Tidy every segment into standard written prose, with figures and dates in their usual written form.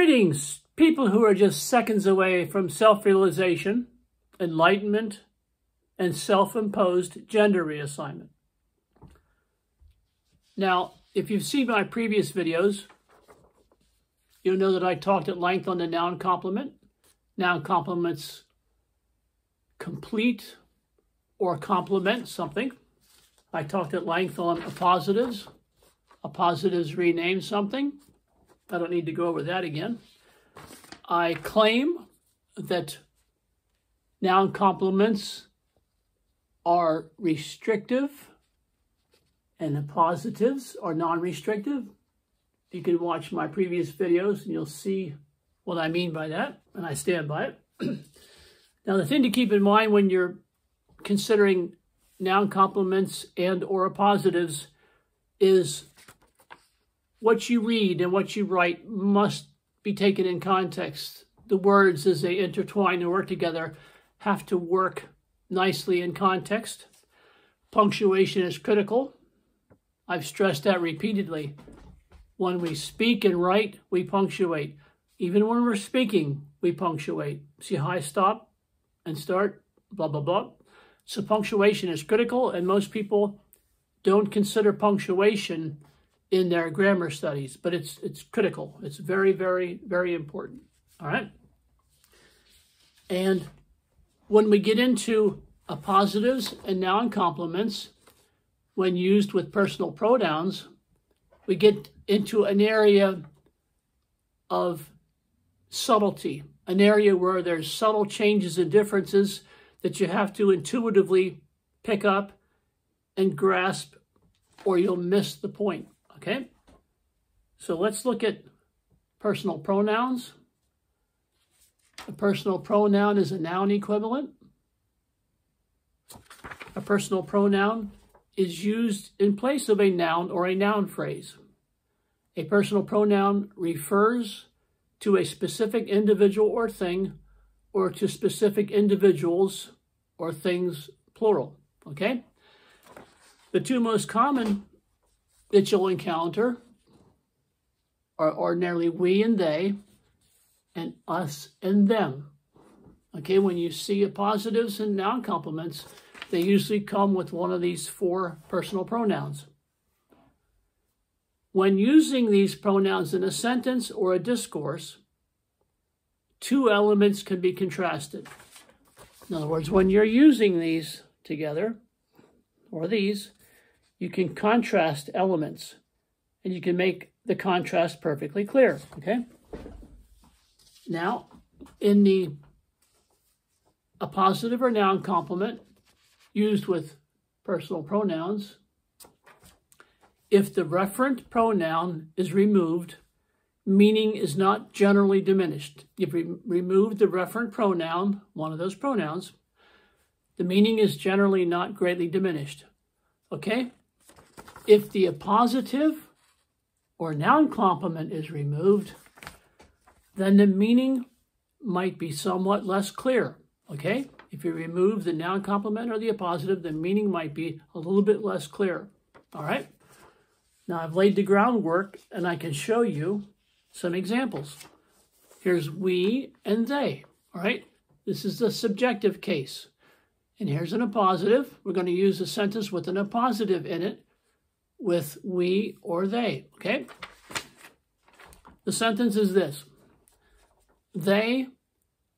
Greetings, people who are just seconds away from self-realization, enlightenment, and self-imposed gender reassignment. Now, if you've seen my previous videos, you'll know that I talked at length on the noun complement. Noun complements complete or complement something. I talked at length on appositives. Appositives rename something. I don't need to go over that again. I claim that noun complements are restrictive and appositives are non-restrictive. You can watch my previous videos and you'll see what I mean by that, and I stand by it. Now, the thing to keep in mind when you're considering noun complements and or appositives is what you read and what you write must be taken in context. The words, as they intertwine and work together, have to work nicely in context. Punctuation is critical. I've stressed that repeatedly. When we speak and write, we punctuate. Even when we're speaking, we punctuate. See how I stop and start, blah, blah, blah. So punctuation is critical, and most people don't consider punctuation in their grammar studies, but it's critical. It's very, very, very important. All right? And when we get into appositives and noun complements, when used with personal pronouns, we get into an area of subtlety, an area where there's subtle changes and differences that you have to intuitively pick up and grasp, or you'll miss the point. Okay, so let's look at personal pronouns. A personal pronoun is a noun equivalent. A personal pronoun is used in place of a noun or a noun phrase. A personal pronoun refers to a specific individual or thing, or to specific individuals or things, plural. Okay? The two most common that you'll encounter are ordinarily we and they, and us and them. Okay, when you see appositives and noun complements, they usually come with one of these four personal pronouns. When using these pronouns in a sentence or a discourse, two elements can be contrasted. In other words, when you're using these together, or these, you can contrast elements, and you can make the contrast perfectly clear, okay? Now, in the appositive or noun complement used with personal pronouns, if the referent pronoun is removed, meaning is not generally diminished. If we remove the referent pronoun, one of those pronouns, the meaning is generally not greatly diminished, okay? If the appositive or noun complement is removed, then the meaning might be somewhat less clear, okay? If you remove the noun complement or the appositive, the meaning might be a little bit less clear, all right? Now, I've laid the groundwork, and I can show you some examples. Here's we and they, all right? This is the subjective case. And here's an appositive. We're going to use a sentence with an appositive in it, with we or they, okay? The sentence is this: they,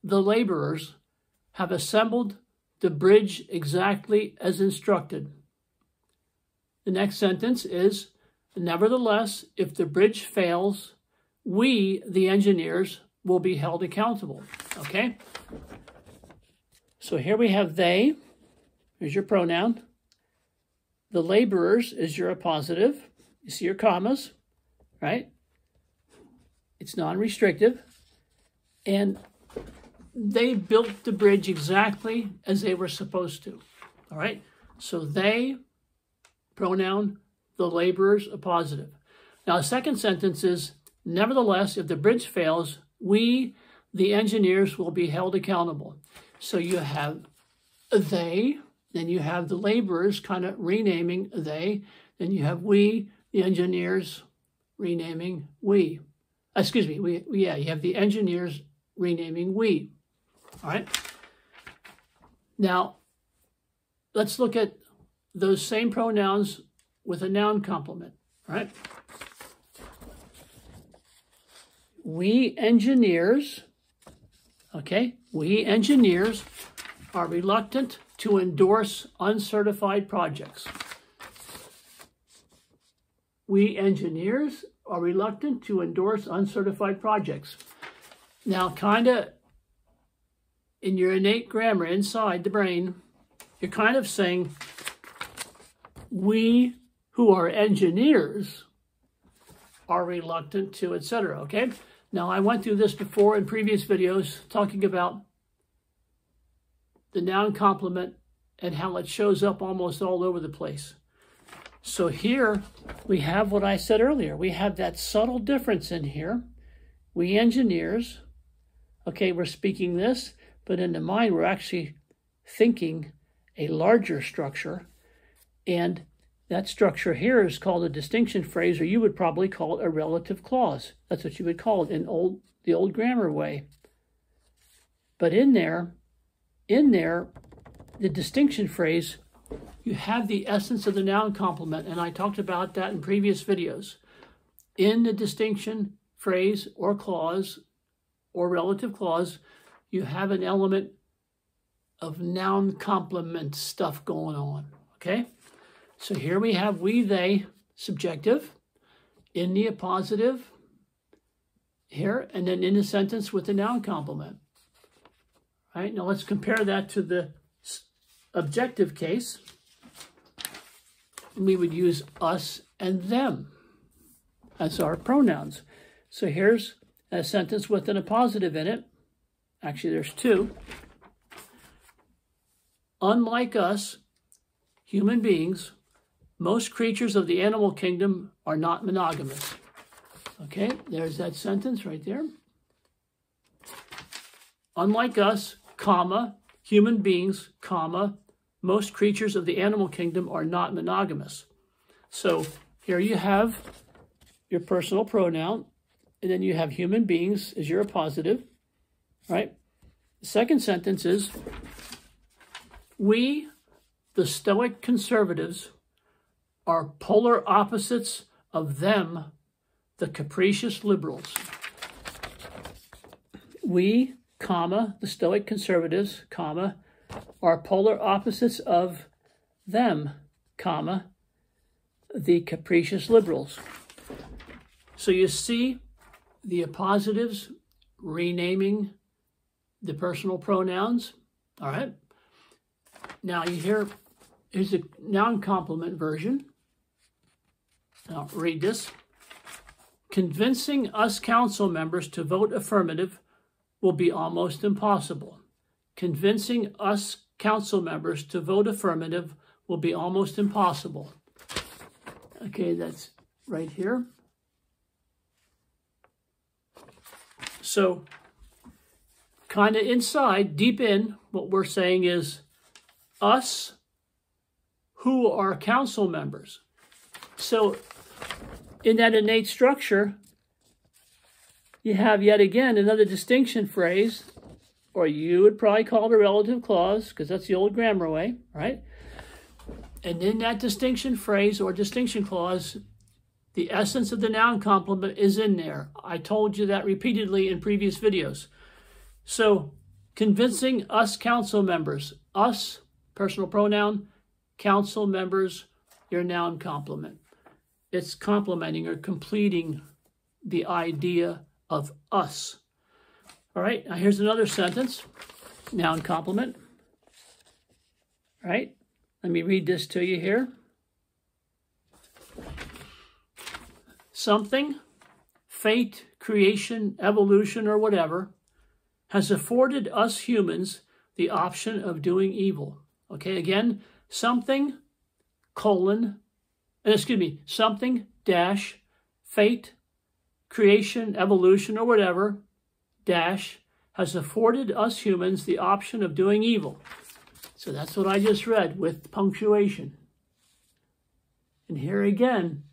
the laborers, have assembled the bridge exactly as instructed. The next sentence is, nevertheless, if the bridge fails, we, the engineers, will be held accountable, okay? So here we have they, here's your pronoun. The laborers is your appositive. You see your commas, right? It's non-restrictive. And they built the bridge exactly as they were supposed to, all right? So they, pronoun, the laborers, appositive. Now, the second sentence is, nevertheless, if the bridge fails, we, the engineers, will be held accountable. So you have they, then you have the laborers kind of renaming they, then you have we, the engineers, renaming we. excuse me, you have the engineers renaming we. All right. Now, let's look at those same pronouns with a noun complement. All right. We engineers, okay, we engineers are reluctant to endorse uncertified projects. We engineers are reluctant to endorse uncertified projects. Now, kind of in your innate grammar inside the brain, you're kind of saying, we who are engineers are reluctant to, etc. Okay? Now, I went through this before in previous videos talking about the noun complement and how it shows up almost all over the place. So here we have what I said earlier. We have that subtle difference in here. We engineers, okay, we're speaking this, but in the mind we're actually thinking a larger structure. And that structure here is called a distinction phrase, or you would probably call it a relative clause. That's what you would call it in the old grammar way. But in there, the distinction phrase, you have the essence of the noun complement, and I talked about that in previous videos. In the distinction phrase or clause or relative clause, you have an element of noun complement stuff going on, okay? So here we have we, they, subjective, in the appositive here, and then in the sentence with the noun complement. All right, now let's compare that to the objective case. We would use us and them as our pronouns. So here's a sentence with an appositive in it. Actually, there's two. Unlike us, human beings, most creatures of the animal kingdom are not monogamous. Okay, there's that sentence right there. Unlike us, comma, human beings, comma, most creatures of the animal kingdom are not monogamous. So here you have your personal pronoun, and then you have human beings as your appositive, right? The second sentence is, we, the Stoic conservatives, are polar opposites of them, the capricious liberals. We, comma, the Stoic conservatives, comma, are polar opposites of them, comma, the capricious liberals. So you see the appositives renaming the personal pronouns, all right? Now here's a noun complement version. Now read this. Convincing us council members to vote affirmative will be almost impossible. Convincing us council members to vote affirmative will be almost impossible. Okay, that's right here. So kind of inside, deep in, what we're saying is us who are council members. So in that innate structure, you have yet again another distinction phrase, or you would probably call it a relative clause, because that's the old grammar way, right? And in that distinction phrase or distinction clause, the essence of the noun complement is in there. I told you that repeatedly in previous videos. So convincing us council members, us, personal pronoun, council members, your noun complement. It's complementing or completing the idea of us. All right, now here's another sentence, noun complement. All right, let me read this to you here. Something, fate, creation, evolution, or whatever, has afforded us humans the option of doing evil. Okay, again, something, something, dash, fate, creation, evolution, or whatever, dash, has afforded us humans the option of doing evil. So that's what I just read with punctuation. And here again,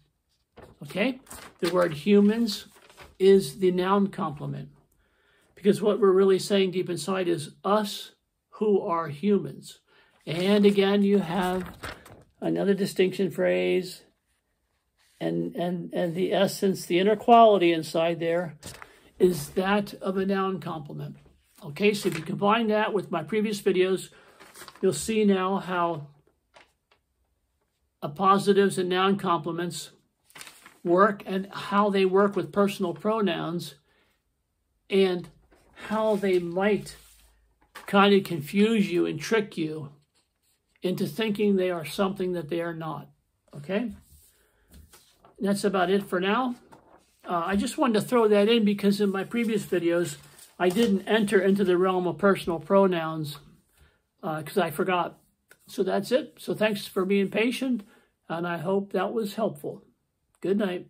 okay, the word humans is the noun complement. Because what we're really saying deep inside is us who are humans. And again, you have another distinction phrase and the essence, the inner quality inside there is that of a noun complement. Okay, so if you combine that with my previous videos, you'll see now how appositives and noun complements work and how they work with personal pronouns and how they might kind of confuse you and trick you into thinking they are something that they are not. Okay? And that's about it for now. I just wanted to throw that in because in my previous videos, I didn't enter into the realm of personal pronouns because I forgot. So that's it. So thanks for being patient, and I hope that was helpful. Good night.